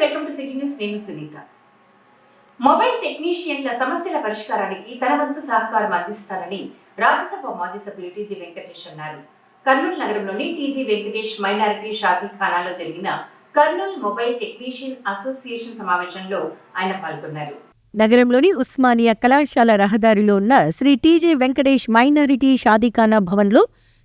Welcome to city news. నేను Sunitha. Mobile టెక్నీషియన్ల సమస్యల పరిష్కారానికి తన వంతు సహకారం అందిస్తానని రాజ్యసభ మాజీ సభ్యులు టీజీ వెంకటేష్ అన్నారు. కర్నూలు నగరంలోని టీజీ వెంకటేష్ మైనారిటీ షాదీఖానాలో జరిగిన కర్నూలు మొబైల్ టెక్నీషియన్ అసోసియేషన్ సమావేశంలో ఆయన పాల్గొన్నారు. నగరంలోని ఉస్మానియా కళాశాల రహదారిలో ఉన్న శ్రీ టీజీ వెంకటేష్ మైనారిటీ షాదీఖానా భవన్లో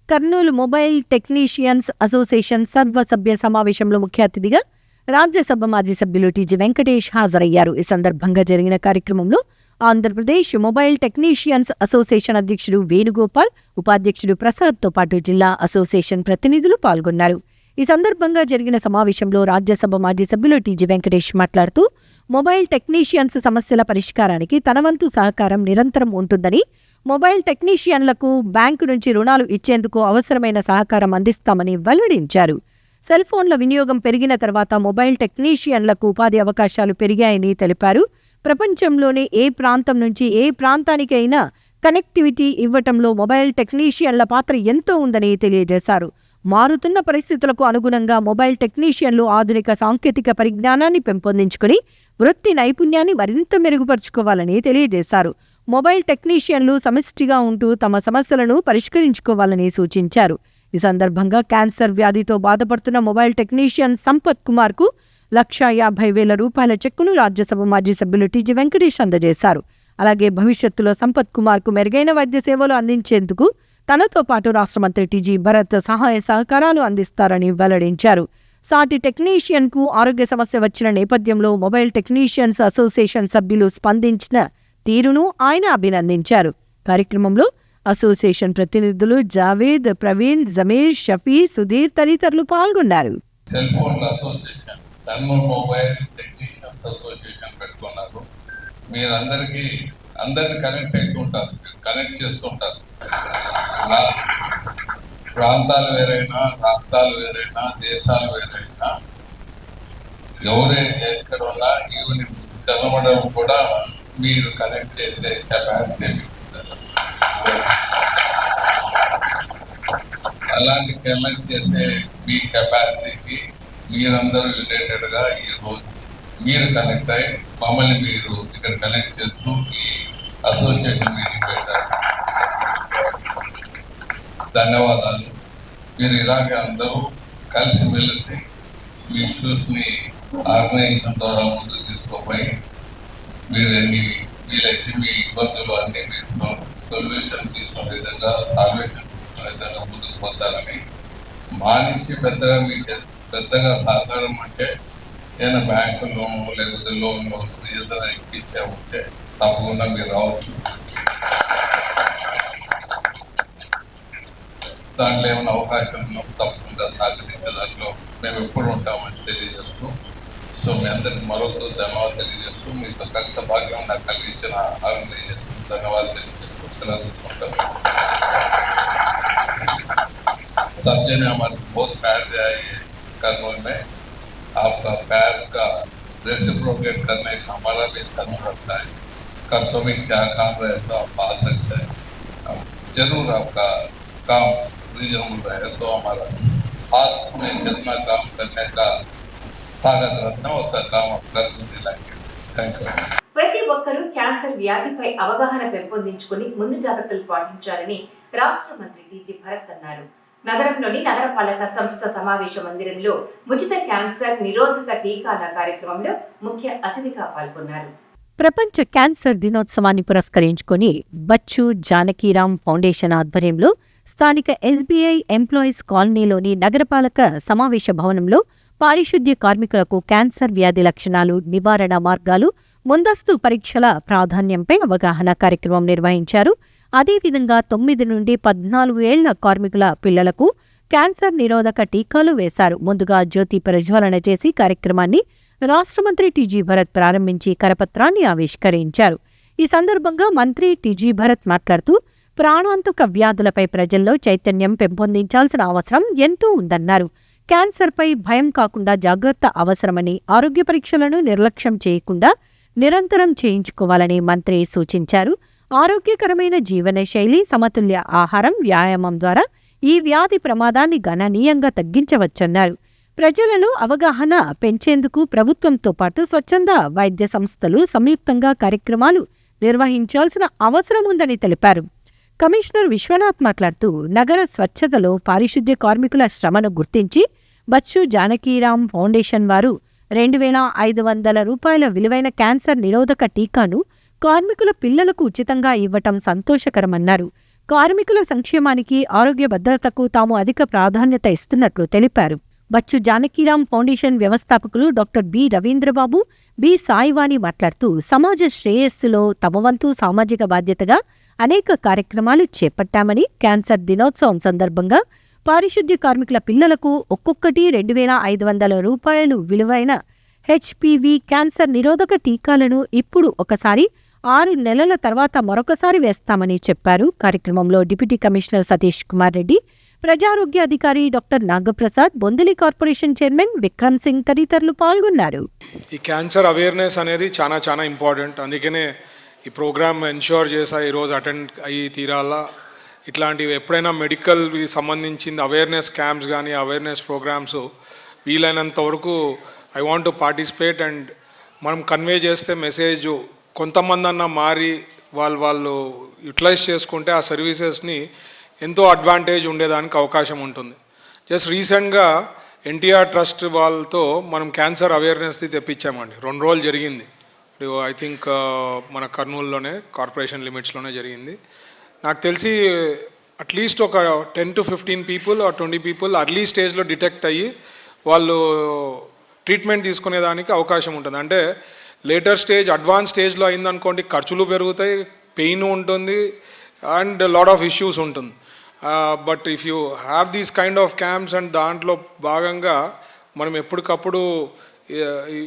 కర్నూలు మొబైల్ టెక్నీషియన్స్ అసోసియేషన్ సర్వసభ్య సమావేశంలో ముఖ్య అతిథిగా రాజ్యసభ మాజీ సభ్యులు టీజీ వెంకటేష్ హాజరయ్యారు. ఈ సందర్భంగా జరిగిన కార్యక్రమంలో ఆంధ్రప్రదేశ్ మొబైల్ టెక్నీషియన్స్ అసోసియేషన్ అధ్యక్షుడు వేణుగోపాల్, ఉపాధ్యక్షుడు ప్రసాద్తో పాటు జిల్లా అసోసియేషన్ ప్రతినిధులు పాల్గొన్నారు. ఈ సందర్భంగా జరిగిన సమావేశంలో రాజ్యసభ మాజీ సభ్యులు టీజీ వెంకటేష్ మాట్లాడుతూ మొబైల్ టెక్నీషియన్స్ సమస్యల పరిష్కారానికి తన వంతు సహకారం నిరంతరం ఉంటుందని, మొబైల్ టెక్నీషియన్లకు బ్యాంకు నుంచి రుణాలు ఇచ్చేందుకు అవసరమైన సహకారం అందిస్తామని వెల్లడించారు. సెల్ ఫోన్ల వినియోగం పెరిగిన తర్వాత మొబైల్ టెక్నీషియన్లకు ఉపాధి అవకాశాలు పెరిగాయని తెలిపారు. ప్రపంచంలోని ఏ ప్రాంతం నుంచి ఏ ప్రాంతానికైనా కనెక్టివిటీ ఇవ్వటంలో మొబైల్ టెక్నీషియన్ల పాత్ర ఎంతో ఉందని తెలియజేశారు. మారుతున్న పరిస్థితులకు అనుగుణంగా మొబైల్ టెక్నీషియన్లు ఆధునిక సాంకేతిక పరిజ్ఞానాన్ని పెంపొందించుకుని వృత్తి నైపుణ్యాన్ని మరింత మెరుగుపరుచుకోవాలని తెలియజేశారు. మొబైల్ టెక్నీషియన్లు సమిష్టిగా ఉంటూ తమ సమస్యలను పరిష్కరించుకోవాలని సూచించారు. ఈ సందర్భంగా క్యాన్సర్ వ్యాధితో బాధపడుతున్న మొబైల్ టెక్నీషియన్ సంపత్ కుమార్కు 1,50,000 రూపాయల చెక్కును రాజ్యసభ మాజీ సభ్యులు టీజీ వెంకటేష్ అందజేశారు. అలాగే భవిష్యత్తులో సంపత్ కుమార్కు మెరుగైన వైద్య సేవలు అందించేందుకు తనతో పాటు రాష్ట్ర మంత్రి టీజీ భరత్ సహాయ సహకారాలు అందిస్తారని వెల్లడించారు. సాటి టెక్నీషియన్కు ఆరోగ్య సమస్య వచ్చిన నేపథ్యంలో మొబైల్ టెక్నీషియన్స్ అసోసియేషన్ సభ్యులు స్పందించిన తీరును ఆయన అభినందించారు. కార్యక్రమంలో అసోసియేషన్ ప్రతినిధులు జావేద్, ప్రవీణ్, జమీర్, షఫీ, సుధీర్ తదితరులు పాల్గొన్నారు. Cell phone association, Kurnool mobile technicians association పెట్టుకున్నారు. మీరందరికీ అందరిని కనెక్ట్ అవుతుంటారు, కనెక్ట్ చేస్తుంటారు. ప్రాంతాలు వేరైనా, రాష్ట్రాలు వేరైనా, దేశాలు వేరైనా, ఎవరే ఎక్కడ ఉన్నా ఈవెన్ చదవడం కూడా మీరు కనెక్ట్ చేసే కెపాసిటీ మీకు. అలాంటి కనెక్ట్ చేసే మీ కెపాసిటీకి మీరందరూ యునైటెడ్గా ఈ రోజు మీరు కనెక్ట్ అయ్యి మమ్మల్ని మీరు ఇక్కడ కనెక్ట్ చేస్తూ ఈ అసోసియేషన్ మీటింగ్ పెట్టారు. ధన్యవాదాలు. మీరు ఇలాగే అందరూ కలిసిమెలిసి మీ ఇష్యూస్ని ఆర్గనైజేషన్ ద్వారా ముందుకు తీసుకుపోయి మీరు ఎన్ని వీలైతే మీ ఇబ్బందులు అన్ని మీరు సొల్యూషన్ తీసుకునే విధంగా, సాల్వేషన్ తీసుకునే విధంగా ముందుకు పోతారని మా నుంచి పెద్దగా సహకారం అంటే ఏదైనా బ్యాంకు లోన్ లేకపోతే లోన్ ఏదైనా ఇప్పించే ఉంటే తప్పకుండా మీరు రావచ్చు. దాంట్లో ఏమైనా అవకాశం ఉన్నప్పుడు తప్పకుండా సహకరించే దాంట్లో మేము ఎప్పుడు ఉంటామని తెలియజేస్తూ, సో మీ అందరికి మరొక ధన్యవాదాలు తెలియజేస్తూ, మీతో కలిసి భాగ్యం నాకు కలిగించిన ఆర్గనైజేషన్ ధన్యవాదాలు తెలియజేస్తూ సెలవు తీసుకుంటాను. सब जने हमारे बहुत प्यार दिया है कर्नूल में. आपका प्यार का रेसिप्रोकेट करने का हमारा भी धर्म रहता है. कब तो भी क्या काम रहे तो आप आ सकते हैं. जरूर आपका काम रीजनेबल रहे तो हमारा हाथ में कितना काम करने का ताकत रखना होता काम आप कर दिलाएंगे. Thank you. ప్రతి ఒక్కరూ క్యాన్సర్ వ్యాధిపై అవగాహన పెంపొందించుకుని ముందు జాగ్రత్తలు పాటించాలని రాష్ట్ర మంత్రి టీజీ భరత్ అన్నారు. నగరంలోని నగరపాలక సంస్థ సమావేశ మందిరంలో ఉచిత క్యాన్సర్ నిరోధక టీకాల కార్యక్రమంలో ముఖ్య అతిథిగా పాల్గొన్నారు. ప్రపంచ క్యాన్సర్ దినోత్సవాన్ని పురస్కరించుకొని బచ్చు జానకీరామ్ ఫౌండేషన్ ఆధ్వర్యంలో స్థానిక ఎస్బీఐ ఎంప్లాయీస్ కాలనీలోని నగరపాలక సమావేశ భవనంలో పారిశుద్ధ్య కార్మికులకు క్యాన్సర్ వ్యాధి లక్షణాలు, నివారణ మార్గాలు, ముందస్తు పరీక్షల ప్రాధాన్యంపై అవగాహన కార్యక్రమం నిర్వహించారు. అదేవిధంగా 9 నుండి 14 ఏళ్ల కార్మికుల పిల్లలకు క్యాన్సర్ నిరోధక టీకాలు వేశారు. ముందుగా జ్యోతి ప్రజ్వలన చేసి కార్యక్రమాన్ని రాష్ట్ర మంత్రి టీజీ భరత్ ప్రారంభించి కరపత్రాన్ని ఆవిష్కరించారు. ఈ సందర్భంగా మంత్రి టీజీ భరత్ మాట్లాడుతూ ప్రాణాంతక వ్యాధులపై ప్రజల్లో చైతన్యం పెంపొందించాల్సిన అవసరం ఎంతో ఉందన్నారు. క్యాన్సర్పై భయం కాకుండా జాగ్రత్త అవసరమని, ఆరోగ్య పరీక్షలను నిర్లక్ష్యం చేయకుండా నిరంతరం చేయించుకోవాలని మంత్రి సూచించారు. ఆరోగ్యకరమైన జీవనశైలి, సమతుల్య ఆహారం, వ్యాయామం ద్వారా ఈ వ్యాధి ప్రమాదాన్ని గణనీయంగా తగ్గించవచ్చన్నారు. ప్రజలలో అవగాహన పెంచేందుకు ప్రభుత్వంతో పాటు స్వచ్ఛంద వైద్య సంస్థలు సంయుక్తంగా కార్యక్రమాలు నిర్వహించాల్సిన అవసరం ఉందని తెలిపారు. కమిషనర్ విశ్వనాథ్ మాట్లాడుతూ నగర స్వచ్ఛతలో పారిశుద్ధ్య కార్మికుల శ్రమను గుర్తించి బచ్చు జానకీరాం ఫౌండేషన్ వారు 2,500 రూపాయల విలువైన క్యాన్సర్ నిరోధక టీకాను కార్మికుల పిల్లలకు ఉచితంగా ఇవ్వటం సంతోషకరమన్నారు. కార్మికుల సంక్షేమానికి, ఆరోగ్య భద్రతకు తాము అధిక ప్రాధాన్యత ఇస్తున్నట్లు తెలిపారు. బచ్చు జానకీరాం ఫౌండేషన్ వ్యవస్థాపకులు doctor B Ravindrababu, B Saivani మాట్లాడుతూ సమాజ శ్రేయస్సులో తమ వంతు సామాజిక బాధ్యతగా అనేక కార్యక్రమాలు చేపట్టామని, క్యాన్సర్ దినోత్సవం సందర్భంగా పారిశుద్ధ్య కార్మికుల పిల్లలకు ఒక్కొక్కటి 2,500 రూపాయలు విలువైన హెచ్పివి క్యాన్సర్ నిరోధక టీకాలను ఇప్పుడు ఒకసారి 6 నెలల తర్వాత మరొకసారి వేస్తామని చెప్పారు. కార్యక్రమంలో డిప్యూటీ కమిషనర్ సతీష్ కుమార్ రెడ్డి, ప్రజారోగ్య అధికారి doctor Nagaprasad, Bondili corporation chairman Vikram Singh తదితరులు పాల్గొన్నారు. ఈ క్యాన్సర్ అవేర్నెస్ అనేది చాలా ఇంపార్టెంట్. అందుకనే ఈ ప్రోగ్రామ్ ఎన్ష్యూర్ చేసా ఈరోజు అటెండ్ అయ్యి తీరాలా. ఇట్లాంటివి ఎప్పుడైనా మెడికల్వి సంబంధించింది అవేర్నెస్ క్యాంప్స్ కానీ అవేర్నెస్ ప్రోగ్రామ్స్ వీలైనంత వరకు I want to participate and మనం కన్వే చేస్తే మెసేజ్ కొంతమంది అన్న మారి వాళ్ళు యూటిలైజ్ చేసుకుంటే ఆ సర్వీసెస్ని ఎంతో అడ్వాంటేజ్ ఉండేదానికి అవకాశం ఉంటుంది. జస్ట్ రీసెంట్గా ఎన్టీఆర్ ట్రస్ట్ వాళ్ళతో మనం క్యాన్సర్ అవేర్నెస్ది తెప్పించామండి. 2 రోజులు జరిగింది. ఐ థింక్ మన కర్నూలులోనే కార్పొరేషన్ లిమిట్స్లోనే జరిగింది. నాకు తెలిసి అట్లీస్ట్ ఒక 10 to 15 people or 20 people early స్టేజ్లో డిటెక్ట్ అయ్యి వాళ్ళు ట్రీట్మెంట్ తీసుకునేదానికి అవకాశం ఉంటుంది. అంటే లేటర్ స్టేజ్, అడ్వాన్స్ స్టేజ్లో అయిందనుకోండి, ఖర్చులు పెరుగుతాయి, పెయిన్ ఉంటుంది అండ్ లాట్ ఆఫ్ ఇష్యూస్ ఉంటుంది. But if you have these kind of camps and దాంట్లో భాగంగా మనం ఎప్పటికప్పుడు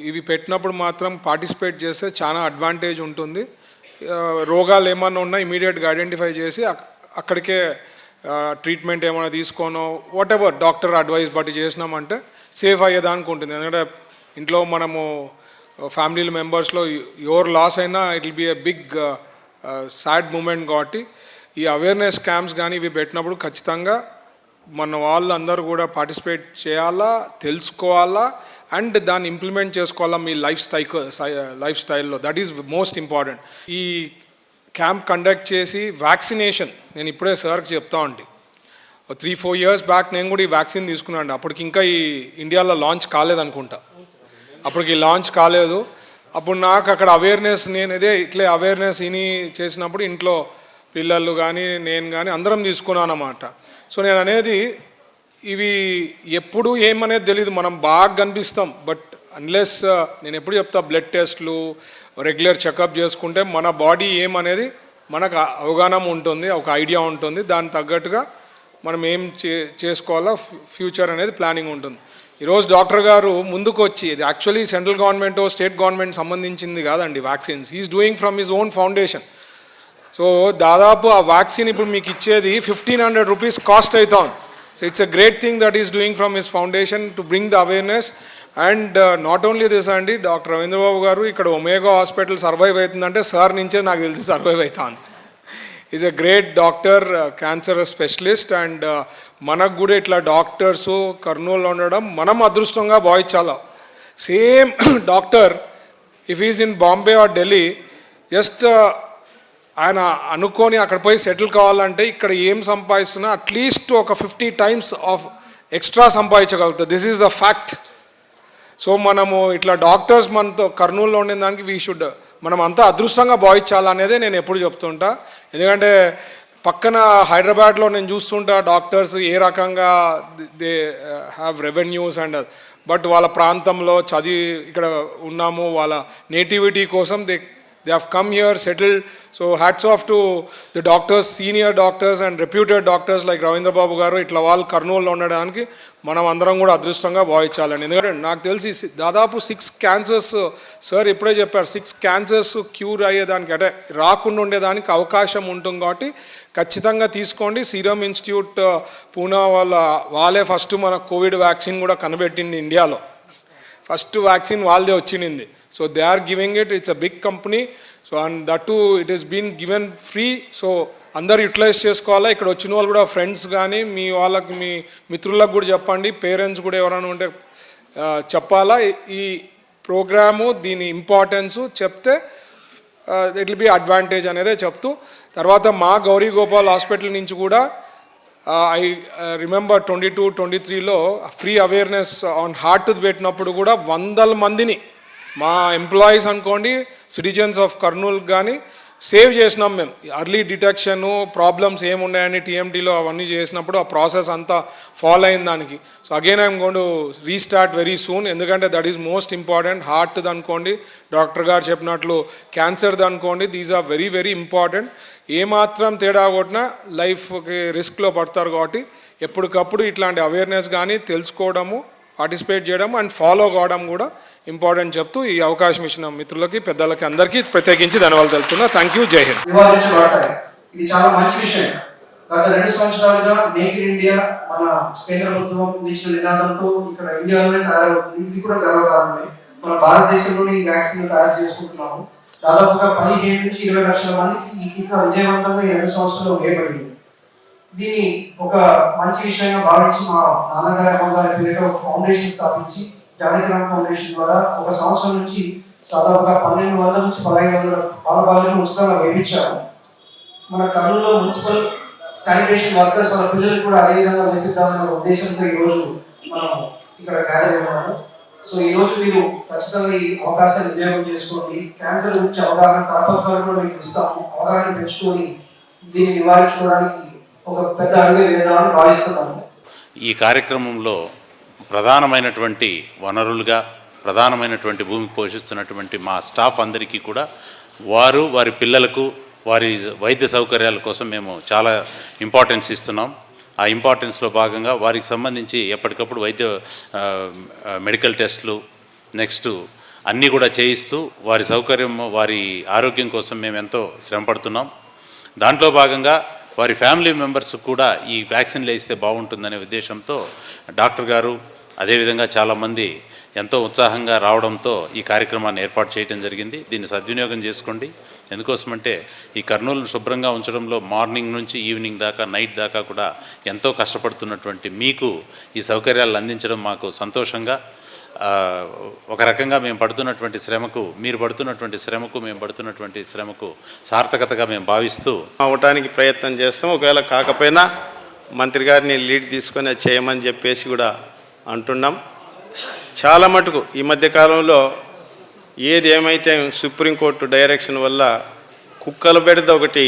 ఇవి పెట్టినప్పుడు మాత్రం పార్టిసిపేట్ చేస్తే చాలా అడ్వాంటేజ్ ఉంటుంది. రోగాలు ఏమన్నా ఉన్నా ఇమీడియట్గా ఐడెంటిఫై చేసి అక్కడికే ట్రీట్మెంట్ ఏమైనా తీసుకోనో వాట్ ఎవర్ డాక్టర్ అడ్వైస్ బట్టి చేసినామంటే సేఫ్ అయ్యేదానికి ఉంటుంది. ఎందుకంటే ఇంట్లో మనము ఫ్యామిలీ మెంబర్స్లో ఎవరు లాస్ అయినా it will be a big sad moment. కాబట్టి ఈ అవేర్నెస్ క్యాంప్స్ కానీ ఇవి పెట్టినప్పుడు ఖచ్చితంగా మన వాళ్ళు అందరూ కూడా పార్టిసిపేట్ చేయాలా, తెలుసుకోవాలా అండ్ దాన్ని ఇంప్లిమెంట్ చేసుకోవాలా మీ లైఫ్ స్టైల్లో. That is most important. ఈ క్యాంప్ కండక్ట్ చేసి వ్యాక్సినేషన్ నేను ఇప్పుడే సార్కి చెప్తా ఉండి 3-4 years బ్యాక్ నేను కూడా ఈ వ్యాక్సిన్ తీసుకున్నాను. అప్పటికి ఇంకా ఈ ఇండియాలో లాంచ్ కాలేదనుకుంటా. అప్పటికి లాంచ్ కాలేదు. అప్పుడు నాకు అక్కడ అవేర్నెస్ ఇట్లే అవేర్నెస్ చేసినప్పుడు ఇంట్లో పిల్లలు కానీ నేను కానీ అందరం తీసుకున్నాను అన్నమాట. సో నేను అనేది ఇవి ఎప్పుడు ఏమనేది తెలియదు, మనం బాగా కనిపిస్తాం. బట్ అన్లెస్ నేను ఎప్పుడు చెప్తా బ్లడ్ టెస్ట్లు రెగ్యులర్ చెకప్ చేసుకుంటే మన బాడీ ఏమనేది మనకు అవగాహన ఉంటుంది, ఒక ఐడియా ఉంటుంది. దానికి తగ్గట్టుగా మనం ఏం చేసుకోవాలో ఫ్యూచర్ అనేది ప్లానింగ్ ఉంటుంది. ఈరోజు డాక్టర్ గారు ముందుకు వచ్చి ఇది actually central government state government సంబంధించింది కాదండి vaccines. Is doing from his own foundation. So దాదాపు ఆ వ్యాక్సిన్ ఇప్పుడు మీకు ఇచ్చేది 1,500 రూపీస్ కాస్ట్ అవుతాం. So it's a great thing that is doing from his foundation to bring the awareness. And not only this అండి, doctor Ravindra Babu గారు ఇక్కడ omega hospital survive అవుతుందంటే సార్ నుంచే నాకు తెలిసి సర్వైవ్ అవుతాను. Is a great doctor, cancer specialist. And మనకు కూడా ఇట్లా డాక్టర్స్ కర్నూలులో ఉండడం మనం అదృష్టంగా భావించాలి. Same doctor if is in Bombay or Delhi, just ఆయన అనుకొని అక్కడ పోయి సెటిల్ కావాలంటే ఇక్కడ ఏం సంపాదిస్తున్నా అట్లీస్ట్ ఒక 50 times ఆఫ్ ఎక్స్ట్రా సంపాదించగలుగుతుంది. This is the fact. So మనము ఇట్లా డాక్టర్స్ మనతో కర్నూలులో ఉండే దానికి మనం అంతా అదృష్టంగా భావించాలనేదే నేను ఎప్పుడు చెప్తుంటా. ఎందుకంటే పక్కన హైదరాబాద్లో నేను చూస్తుంటా డాక్టర్స్ ఏ రకంగా they have revenues and but వాళ్ళ ప్రాంతంలో చదివి ఇక్కడ ఉన్నాము, వాళ్ళ నేటివిటీ కోసం they have come here, settled. So hats off to the doctors, senior doctors and reputed doctors like Ravindra Babu garu. ఇట్లా వాళ్ళు కర్నూలులో ఉండడానికి మనం అందరం కూడా అదృష్టంగా భావించాలని. ఎందుకంటే నాకు తెలిసి దాదాపు 6 cancers సార్ ఇప్పుడే చెప్పారు, 6 cancers క్యూర్ అయ్యేదానికి అంటే రాకుండా ఉండేదానికి అవకాశం ఉంటుంది. కాబట్టి ఖచ్చితంగా తీసుకోండి. సీరం ఇన్స్టిట్యూట్ పూనా వాళ్ళే ఫస్ట్ మన కోవిడ్ వ్యాక్సిన్ కూడా కనిపెట్టింది ఇండియాలో. ఫస్ట్ వ్యాక్సిన్ వాళ్ళదే వచ్చింది. So they are giving it, it's a big company. So and that too it has been given free. So అందరు యూటిలైజ్ చేసుకోవాలా. ఇక్కడ వచ్చిన వాళ్ళు కూడా ఫ్రెండ్స్ కానీ మీ వాళ్ళకి మీ మిత్రులకు కూడా చెప్పండి, పేరెంట్స్ కూడా ఎవరైనా ఉంటే చెప్పాలా, ఈ ప్రోగ్రాము దీని ఇంపార్టెన్సు చెప్తే ఇట్ విల్ బి అడ్వాంటేజ్ అనేదే చెప్తూ, తర్వాత మా గౌరీ గోపాల్ హాస్పిటల్ నుంచి కూడా ఐ రిమెంబర్ 22-23లో ఫ్రీ అవేర్నెస్ ఆన్ హార్ట్ పెట్టినప్పుడు కూడా 100 మందిని మా ఎంప్లాయీస్ అనుకోండి, సిటిజన్స్ ఆఫ్ కర్నూలు కానీ సేవ్ చేసినాం మేము. అర్లీ డిటెక్షను, ప్రాబ్లమ్స్ ఏమున్నాయని టీఎంటీలో అవన్నీ చేసినప్పుడు ఆ ప్రాసెస్ అంతా ఫాలో అయిన దానికి. So again I'm gonna restart very soon, ఎందుకంటే దట్ ఈస్ మోస్ట్ ఇంపార్టెంట్. హార్ట్ది అనుకోండి, డాక్టర్ గారు చెప్పినట్లు క్యాన్సర్ది అనుకోండి, these are very very important. ఏమాత్రం తేడా కొట్టినా లైఫ్కి రిస్క్లో పడతారు. కాబట్టి ఎప్పటికప్పుడు ఇట్లాంటి అవేర్నెస్ కానీ తెలుసుకోవడము, పార్టిసిపేట్ చేయడం అండ్ ఫాలో కావడం కూడా ఇంపార్టెంట్ చెప్తూ ఈ అవకాశం ఇచ్చిన మిత్రులకి, పెద్దలకి అందరికీ ప్రత్యేకించి ధన్యవాదాలు తెలుపుతున్నా. Thank you. జై హింద్. నివారించబడతాయి. ఇది చాలా మంచి విషయం. గత 2 సంవత్సరాలుగా మేక్ ఇన్ ఇండియా మన కేంద్ర ప్రభుత్వం ఇచ్చిన నినాదంతో ఇక్కడ ఇండియాలోనే తయారవుతుంది. ఇది కూడా గర్వకారణమే. మన భారతదేశంలోనే ఈ వ్యాక్సిన్ తయారు చేసుకుంటున్నాము. దాదాపుగా 15 నుంచి 20 లక్షల మందికి ఈ టీకా విజయవంతంగా ఈ 2 సంవత్సరాల్లో వేయబడింది. దీన్ని ఒక మంచి విషయంగా భావించి మా నాన్నగారి అమ్మగారి పేరిట ఒక ఫౌండేషన్ స్థాపించి, జానకిరామ్ ఫౌండేషన్ ద్వారా 1 సంవత్సరం నుంచి దాదాపుగా 1200 నుంచి 1500 బాలబాలికలను ఉచితంగా వేయించాము. మన కర్నూలులో మున్సిపల్ శానిటేషన్ వర్కర్స్ వాళ్ళ పిల్లలు కూడా అదే విధంగా వేపిద్దామనే ఉద్దేశంతో ఈరోజు మనం ఇక్కడ గ్యాదర్ అయ్యాము. సో ఈరోజు మీరు ఖచ్చితంగా ఈ అవకాశాన్ని వినియోగం చేసుకోండి. క్యాన్సర్ గురించి అవగాహన కరపత్రాలు కూడా మీకు ఇస్తాము. అవగాహన పెంచుకొని దీన్ని నివారించుకోవడానికి ఒక పెద్ద అడుగు వేద్దామని భావిస్తున్నాను. ఈ కార్యక్రమంలో ప్రధానమైనటువంటి వనరులుగా, ప్రధానమైనటువంటి భూమికి పోషిస్తున్నటువంటి మా స్టాఫ్ అందరికీ కూడా వారి పిల్లలకు వారి వైద్య సౌకర్యాల కోసం మేము చాలా ఇంపార్టెన్స్ ఇస్తున్నాం. ఆ ఇంపార్టెన్స్లో భాగంగా వారికి సంబంధించి ఎప్పటికప్పుడు మెడికల్ టెస్టులు నెక్స్ట్ అన్నీ కూడా చేయిస్తూ వారి సౌకర్యం, వారి ఆరోగ్యం కోసం మేము ఎంతో శ్రమపడుతున్నాం. దాంట్లో భాగంగా వారి ఫ్యామిలీ మెంబర్స్ కూడా ఈ వ్యాక్సిన్లు వేస్తే బాగుంటుందనే ఉద్దేశంతో డాక్టర్ గారు అదేవిధంగా చాలామంది ఎంతో ఉత్సాహంగా రావడంతో ఈ కార్యక్రమాన్ని ఏర్పాటు చేయడం జరిగింది. దీన్ని సద్వినియోగం చేసుకోండి. ఎందుకోసమంటే ఈ కర్నూలును శుభ్రంగా ఉంచడంలో మార్నింగ్ నుంచి ఈవినింగ్ దాకా, నైట్ దాకా కూడా ఎంతో కష్టపడుతున్నటువంటి మీకు ఈ సౌకర్యాలు అందించడం మాకు సంతోషంగా, ఒక రకంగా మేము పడుతున్నటువంటి శ్రమకు, మీరు పడుతున్నటువంటి శ్రమకు, మేము పడుతున్నటువంటి శ్రమకు సార్థకతగా మేము భావిస్తూ అవటానికి ప్రయత్నం చేస్తాం. ఒకవేళ కాకపోయినా మంత్రి గారిని లీడ్ తీసుకొని అది చేయమని చెప్పేసి కూడా అంటున్నాం. చాలా మటుకు ఈ మధ్యకాలంలో ఏది ఏమైతే సుప్రీంకోర్టు డైరెక్షన్ వల్ల కుక్కల బెడద ఒకటి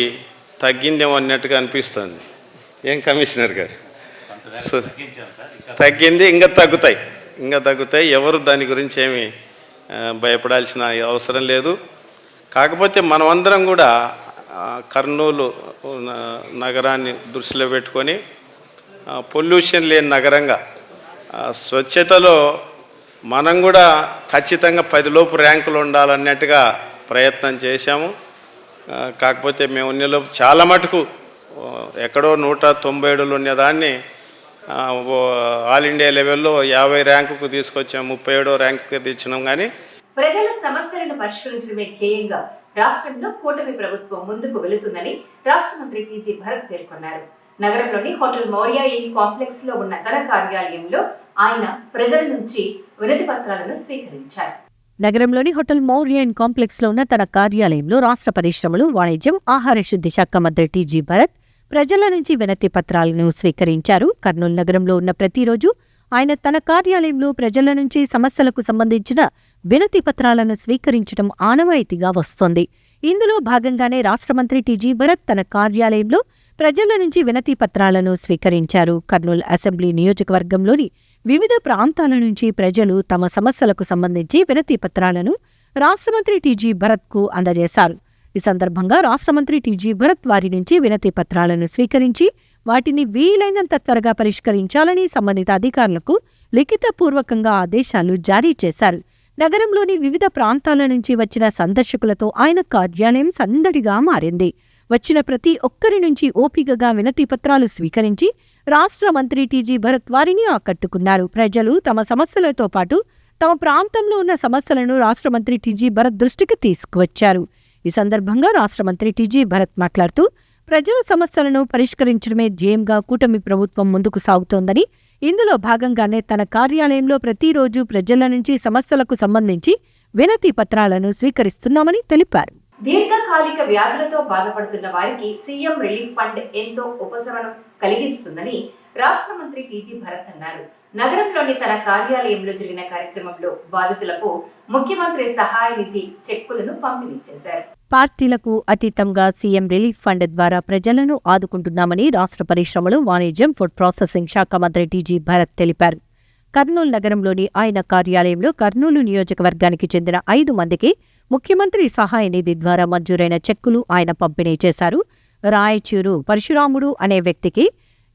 తగ్గిందేమో అన్నట్టుగా అనిపిస్తుంది. ఏం కమిషనర్ గారు? సో తగ్గింది, ఇంకా తగ్గుతాయి. ఎవరు దాని గురించి ఏమి భయపడాల్సిన అవసరం లేదు. కాకపోతే మనమందరం కూడా కర్నూలు నగరాన్ని దృష్టిలో పెట్టుకొని పొల్యూషన్ లేని నగరంగా, స్వచ్ఛతలో మనం కూడా ఖచ్చితంగా 10 లోపు ర్యాంకులు ఉండాలన్నట్టుగా ప్రయత్నం చేశాము. కాకపోతే మేము ఉన్నలోపు చాలా మటుకు ఎక్కడో 197 ఉన్నదాన్ని ఆల్ ఇండియా లెవెల్లో 50 ర్యాంకుకు తీసుకొచ్చాం, 37వ ర్యాంకుకి తెచ్చినాం. కానీ ప్రజల సమస్యలను పరిష్కరించడమే ధ్యేయంగా రాష్ట్రంలో కూటమి ప్రభుత్వం ముందుకు వెళుతుందని రాష్ట్ర మంత్రి టీజీ భరత్ పేర్కొన్నారు. నగరంలోని హోటల్ మౌర్య ఇన్ కాంప్లెక్స్ లో ఉన్న తన కార్యాలయంలో ఆయన ప్రజల నుంచి వినతి పత్రాలను స్వీకరించారు. నగరంలోని హోటల్ మౌర్య ఇన్ కాంప్లెక్స్ లో ఉన్న తన కార్యాలయంలో రాష్ట్ర పరిశ్రమలు, వాణిజ్యం, ఆహార శుద్ధి శాఖ మంత్రి టీజీ భరత్ ప్రజల నుంచి వినతి పత్రాలను స్వీకరించారు. కర్నూలు నగరంలో ఉన్న ప్రతిరోజు ఆయన తన కార్యాలయంలో ప్రజల నుంచి సమస్యలకు సంబంధించిన వినతి పత్రాలను స్వీకరించడం ఆనవాయితీగా వస్తోంది. ఇందులో భాగంగానే రాష్ట్ర మంత్రి టీజీ భరత్ తన కార్యాలయంలో ప్రజల నుంచి వినతి పత్రాలను స్వీకరించారు. కర్నూలు అసెంబ్లీ నియోజకవర్గంలోని వివిధ ప్రాంతాల నుంచి ప్రజలు తమ సమస్యలకు సంబంధించి వినతి పత్రాలను రాష్ట్ర మంత్రి టీజీ భరత్కు అందజేశారు. ఈ సందర్భంగా రాష్ట్ర మంత్రి టీజీ భరత్ వారి నుంచి వినతి పత్రాలను స్వీకరించి వాటిని వీలైనంత త్వరగా పరిష్కరించాలని సంబంధిత అధికారులకు లిఖితపూర్వకంగా ఆదేశాలు జారీ చేశారు. నగరంలోని వివిధ ప్రాంతాల నుంచి వచ్చిన సందర్శకులతో ఆయన కార్యాలయం సందడిగా మారింది. వచ్చిన ప్రతి ఒక్కరి నుంచి ఓపికగా వినతి పత్రాలు స్వీకరించి రాష్ట్ర మంత్రి టీజీ భరత్ వారిని ఆకట్టుకున్నారు. ప్రజలు తమ సమస్యలతో పాటు తమ ప్రాంతంలో ఉన్న సమస్యలను రాష్ట్ర మంత్రి టీజీ భరత్ దృష్టికి తీసుకువచ్చారు. ఈ సందర్భంగా రాష్ట్ర మంత్రి టీజీ భరత్ మాట్లాడుతూ ప్రజల సమస్యలను పరిష్కరించడమే ధ్యేయంగా కూటమి ప్రభుత్వం ముందుకు సాగుతోందని, ఇందులో భాగంగానే తన కార్యాలయంలో ప్రతిరోజు ప్రజల నుంచి సమస్యలకు సంబంధించి వినతి పత్రాలను స్వీకరిస్తున్నామని తెలిపారు. దీర్ఘకాలిక వ్యాధులతో బాధపడుతున్న వారికి సీఎం రిలీఫ్ ఫండ్ ఎంతో ఉపశమనం కలిగిస్తుందని రాష్ట్ర మంత్రి టీజీ భరత్ అన్నారు. నగరంలోని తన కార్యాలయంలో జరిగిన కార్యక్రమంలో బాధితులకు ముఖ్యమంత్రి సహాయ నిధి చెక్కులను పంపిణీ చేశారు. పార్టీలకు అతీతంగా సీఎం రిలీఫ్ ఫండ్ ద్వారా ప్రజలను ఆదుకుంటున్నామని రాష్ట్ర పరిశ్రమలు, వాణిజ్యం, ఫుడ్ ప్రాసెసింగ్ శాఖ మంత్రి టీజీ భరత్ తెలిపారు. కర్నూలు నగరంలోని ఆయన కార్యాలయంలో కర్నూలు నియోజకవర్గానికి చెందిన 5 మందికి ముఖ్యమంత్రి సహాయ నిధి ద్వారా మంజూరైన చెక్కులు ఆయన పంపిణీ చేశారు. రాయచూరు పరశురాముడు అనే వ్యక్తికి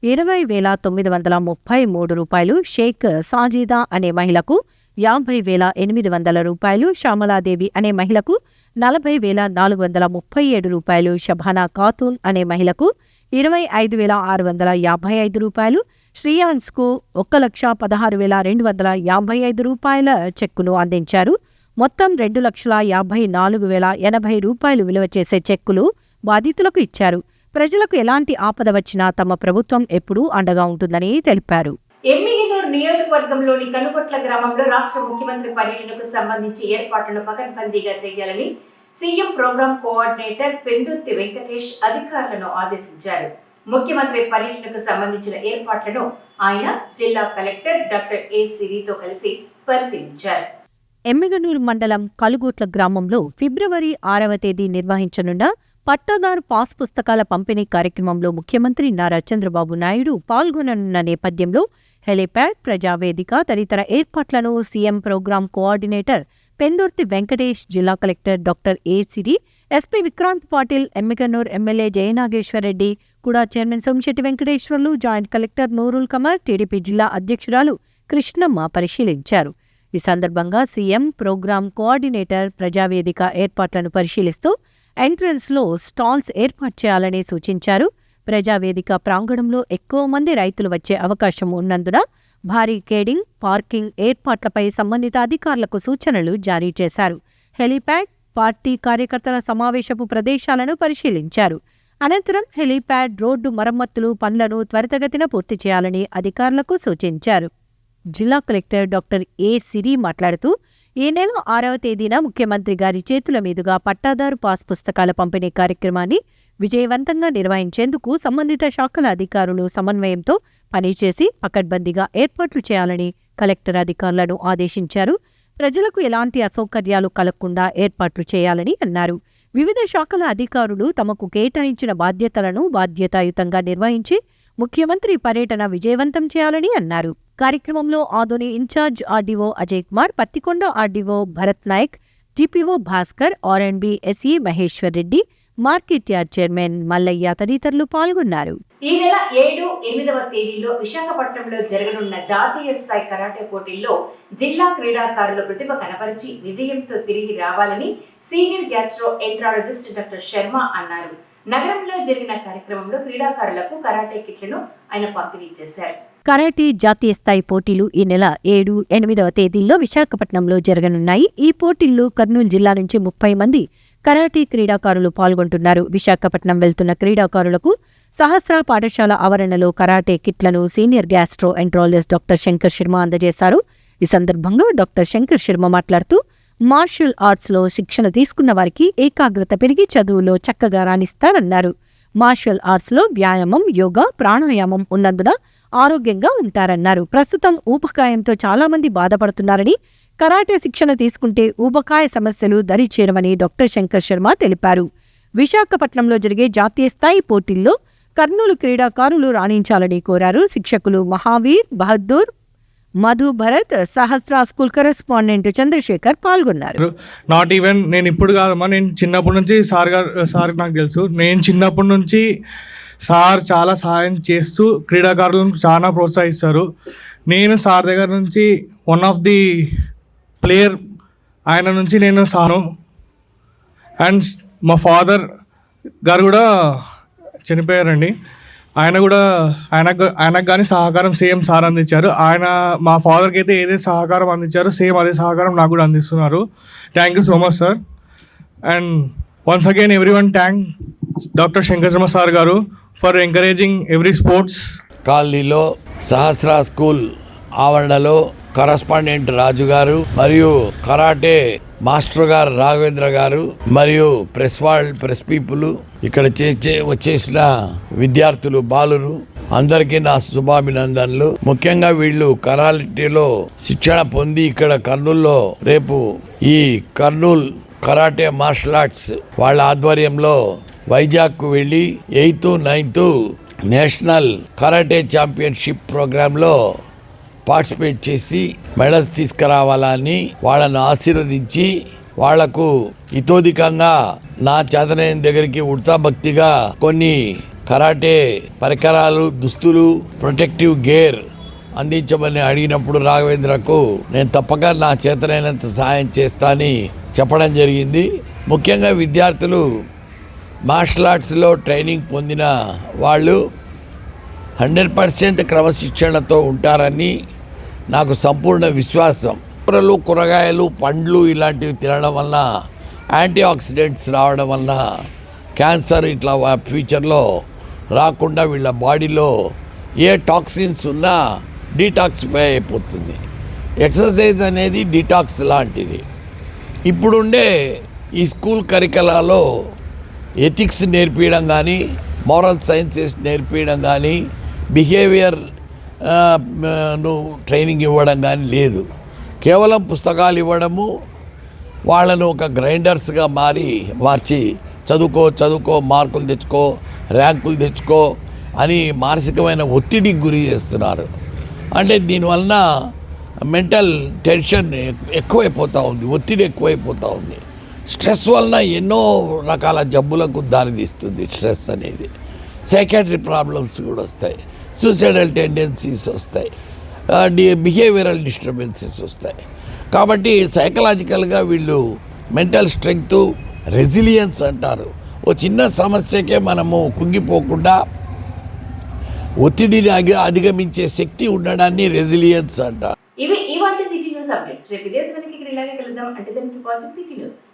20,933 రూపాయలు, షేక్ సాజీదా అనే మహిళకు 50,800 రూపాయలు, శ్యామలాదేవి అనే మహిళకు 40,437 రూపాయలు, షబానా ఖాతూన్ అనే మహిళకు 25,655 రూపాయలు, శ్రీయాన్స్కు 1,16,255 రూపాయల చెక్కును అందించారు. మొత్తం 2,54,080 రూపాయలు విలువ చేసే చెక్కులు బాధితులకు ఇచ్చారు. ప్రజలకు ఎలాంటి ఆపద వచ్చినా తమ ప్రభుత్వం ఎప్పుడూ అండగా ఉంటుందని తెలిపారు. ఎమ్మిగనూరు నియోజకవర్గంలోని కనుగొట్ల గ్రామంలో రాష్ట్ర ముఖ్యమంత్రి పర్యటనకు సంబంధించి ఏర్పాట్లను పకడ్బందీగా చేయాలని CM program coordinator Pendurthi Venkatesh అధికారులను ఆదేశించారు. ముఖ్యమంత్రి పర్యటనకు సంబంధించిన ఏర్పాట్లను ఆయన జిల్లా కలెక్టర్ డాక్టర్ ఏ సిరితో కలిసి పరిశీలించారు. ఎమ్మిగనూరు మండలం కలుగోట్ల గ్రామంలో ఫిబ్రవరి 6వ తేదీ నిర్వహించనున్న పట్టాదారు పాస్ పుస్తకాల పంపిణీ కార్యక్రమంలో ముఖ్యమంత్రి నారా చంద్రబాబు నాయుడు పాల్గొననున్న నేపథ్యంలో హెలిప్యాడ్, ప్రజావేదిక తదితర ఏర్పాట్లను CM program coordinator Pendurthi Venkatesh, జిల్లా collector doctor A Siri, SP Vikrant Patil, Emmiganur MLA Jayanageswara Reddy, కూడా chairman Somisetti Venkateswarlu, joint collector Noorul Qamar, TDP జిల్లా అధ్యక్షురాలు కృష్ణమ్మ పరిశీలించారు. ఈ సందర్భంగా సీఎం ప్రోగ్రాం కోఆర్డినేటర్ ప్రజావేదిక ఏర్పాట్లను పరిశీలిస్తూ ఎంట్రన్స్లో స్టాల్స్ ఏర్పాటు చేయాలని సూచించారు. ప్రజావేదిక ప్రాంగణంలో ఎక్కువ మంది రైతులు వచ్చే అవకాశం ఉన్నందున బారికేడింగ్, పార్కింగ్ ఏర్పాట్లపై సంబంధిత అధికారులకు సూచనలు జారీ చేశారు. హెలీప్యాడ్, పార్టీ కార్యకర్తల సమావేశపు ప్రదేశాలను పరిశీలించారు. అనంతరం హెలీప్యాడ్ రోడ్డు మరమ్మతులు పనులను త్వరితగతిన పూర్తి చేయాలని అధికారులకు సూచించారు. జిల్లా కలెక్టర్ డాక్టర్ ఏ సిరి మాట్లాడుతూ ఈ నెల 6వ తేదీన ముఖ్యమంత్రి గారి చేతుల మీదుగా పట్టాదారు పాస్ పుస్తకాల పంపిణీ కార్యక్రమాన్ని విజయవంతంగా నిర్వహించేందుకు సంబంధిత శాఖల అధికారులు సమన్వయంతో పనిచేసి పకడ్బందీగా ఏర్పాట్లు చేయాలని కలెక్టర్ అధికారులను ఆదేశించారు. ప్రజలకు ఎలాంటి అసౌకర్యాలు కలగకుండా ఏర్పాట్లు చేయాలని అన్నారు. వివిధ శాఖల అధికారులు తమకు కేటాయించిన బాధ్యతలను బాధ్యతాయుతంగా నిర్వహించి ముఖ్యమంత్రి పర్యటన విజయవంతం చేయాలని అన్నారు. కార్యక్రమంలో Adoni in charge RDO Ajay Kumar, Pattikonda RDO Bharat Naik, TPO Bhaskar, R and B SE Maheshwar Reddy, market yard chairman Mallayya తదితరులు పాల్గొన్నారు. ఈ నెల 7, 8వ తేదీల్లో విశాఖపట్నంలో జరగనున్న జాతీయ స్థాయి కరాటే పోటీల్లో జిల్లా క్రీడాకారుల ప్రతిభ కనపరిచి విజయంతో తిరిగి రావాలని senior gastro enterologist doctor Sharma అన్నారు. నగరంలో జరిగిన కార్యక్రమంలో క్రీడాకారులకు కరాటే కిట్లను ఆయన పంపిణీ చేశారు. కరాటే జాతీయ స్థాయి పోటీలు ఈ నెల 7, 8వ తేదీల్లో విశాఖపట్నంలో జరగనున్నాయి. ఈ పోటీల్లో కర్నూలు జిల్లా నుంచి 30 మంది కరాటే క్రీడాకారులు పాల్గొంటున్నారు. విశాఖపట్నం వెళ్తున్న క్రీడాకారులకు సహస్ర పాఠశాల ఆవరణలో కరాటే కిట్లను senior gastro enterologist doctor Shankar Sharma అందజేశారు. ఈ సందర్భంగా డాక్టర్ శంకర్ శర్మ మాట్లాడుతూ మార్షల్ ఆర్ట్స్లో శిక్షణ తీసుకున్న వారికి ఏకాగ్రత పెరిగి చదువులో చక్కగా రాణిస్తారన్నారు. మార్షల్ ఆర్ట్స్లో వ్యాయామం, యోగా, ప్రాణాయామం ఉన్నందున ఆరోగ్యంగా ఉంటారన్నారు. ప్రస్తుతం ఊబకాయంతో చాలా మంది బాధపడుతున్నారని, కరాటే శిక్షణ తీసుకుంటే ఊబకాయ సమస్యలు దరిచేరవని డాక్టర్ శంకర్ శర్మ తెలిపారు. విశాఖపట్నంలో జరిగే జాతీయ స్థాయి పోటీల్లో కర్నూలు క్రీడాకారులు రాణించాలని కోరారు. శిక్షకులు మహావీర్, బహదూర్, మధు భరత్, సహస్ర స్కూల్ కరెస్పాండెంట్ చంద్రశేఖర్ పాల్గొన్నారు. నాట్ ఈవెన్ నేను ఇప్పుడు కాదమ్మా, నేను చిన్నప్పటి నుంచి సార్ నాకు తెలుసు. నేను చిన్నప్పటి నుంచి సార్ చాలా సహాయం చేస్తూ క్రీడాకారులను చాలా ప్రోత్సహిస్తారు. నేను సార్ దగ్గర నుంచి వన్ ఆఫ్ ది ప్లేయర్, ఆయన నుంచి నేను సాను. అండ్ మా ఫాదర్ గారు కూడా చనిపోయారండి. ఆయనకు కానీ సహకారం సేమ్ సార్ అందించారు. ఆయన మా ఫాదర్కి అయితే ఏదైతే సహకారం అందించారో సేమ్ అదే సహకారం నాకు కూడా అందిస్తున్నారు. Thank you so much sir. And once again everyone thank doctor Shankar Sharma sir గారు ఫర్ ఎంకరేజింగ్ ఎవ్రీ స్పోర్ట్స్. కాలనీలో సహస్ర స్కూల్ ఆవరణలో కరస్పాండెంట్ రాజు గారు మరియు కరాటే మాస్టర్ గారు రాఘవేంద్ర గారు మరియు ప్రెస్ పీపుల్ ఇక్కడ వచ్చేసిన విద్యార్థులు బాలురు అందరికీ నా శుభాభినందనలు. ముఖ్యంగా వీళ్ళు కరాటేలో శిక్షణ పొంది ఇక్కడ కర్నూలులో రేపు ఈ కర్నూలు కరాటే మార్షల్ ఆర్ట్స్ వాళ్ళ ఆధ్వర్యంలో వైజాగ్కు వెళ్ళి 8th 9th national karate championship ప్రోగ్రాంలో పార్టిసిపేట్ చేసి మెడల్స్ తీసుకురావాలని వాళ్ళను ఆశీర్వదించి వాళ్లకు ఇతోధికంగా నా చేతనైన దగ్గరికి ఉడతాభక్తిగా కొన్ని కరాటే పరికరాలు, దుస్తులు, ప్రొటెక్టివ్ గేర్ అందించమని అడిగినప్పుడు రాఘవేంద్రకు నేను తప్పక నా చేతనైనంత సహాయం చేస్తానని చెప్పడం జరిగింది. ముఖ్యంగా విద్యార్థులు మార్షల్ ఆర్ట్స్లో ట్రైనింగ్ పొందిన వాళ్ళు 100% క్రమశిక్షణతో ఉంటారని నాకు సంపూర్ణ విశ్వాసం. కూరలు, కూరగాయలు, పండ్లు ఇలాంటివి తినడం వలన యాంటీ ఆక్సిడెంట్స్ రావడం వలన క్యాన్సర్ ఇట్లా ఫ్యూచర్లో రాకుండా వీళ్ళ బాడీలో ఏ టాక్సిన్స్ ఉన్నా డీటాక్సిఫై అయిపోతుంది. ఎక్సర్సైజ్ అనేది డీటాక్స్ లాంటిది. ఇప్పుడుండే ఈ స్కూల్ కరికులాలో ఎథిక్స్ నేర్పించడం కానీ, మోరల్ సైన్సెస్ నేర్పించడం కానీ, బిహేవియర్ ట్రైనింగ్ ఇవ్వడం కానీ లేదు. కేవలం పుస్తకాలు ఇవ్వడము, వాళ్ళను ఒక గ్రైండర్స్గా మార్చి చదువుకో మార్కులు తెచ్చుకో, ర్యాంకులు తెచ్చుకో అని మానసికమైన ఒత్తిడికి గురి చేస్తున్నారు. అంటే దీనివలన మెంటల్ టెన్షన్ ఎక్కువైపోతూ ఉంది, ఒత్తిడి ఎక్కువైపోతూ ఉంది. స్ట్రెస్ వలన ఎన్నో రకాల జబ్బులకు దారితీస్తుంది. స్ట్రెస్ అనేది సైకాట్రిక్ ప్రాబ్లమ్స్ కూడా వస్తాయి, సూసైడల్ టెండెన్సీస్ వస్తాయి, బిహేవియరల్ డిస్టర్బెన్సెస్ వస్తాయి. కాబట్టి సైకలాజికల్గా వీళ్ళు మెంటల్ స్ట్రెంగ్త్, రెసిలియన్స్ అంటారు. ఓ చిన్న సమస్యకే మనము కుంగిపోకుండా ఒత్తిడిని అధిగమించే శక్తి ఉండడాన్ని రెసిలియన్స్ అంటారు. ఇవి ఇవాల్టి సిటీ న్యూస్ అప్డేట్స్. రేపు ఇదే సమయానికి ఇలాగే కలుద్దాం. అంటే దానికి వాచింగ్ సిటీ న్యూస్.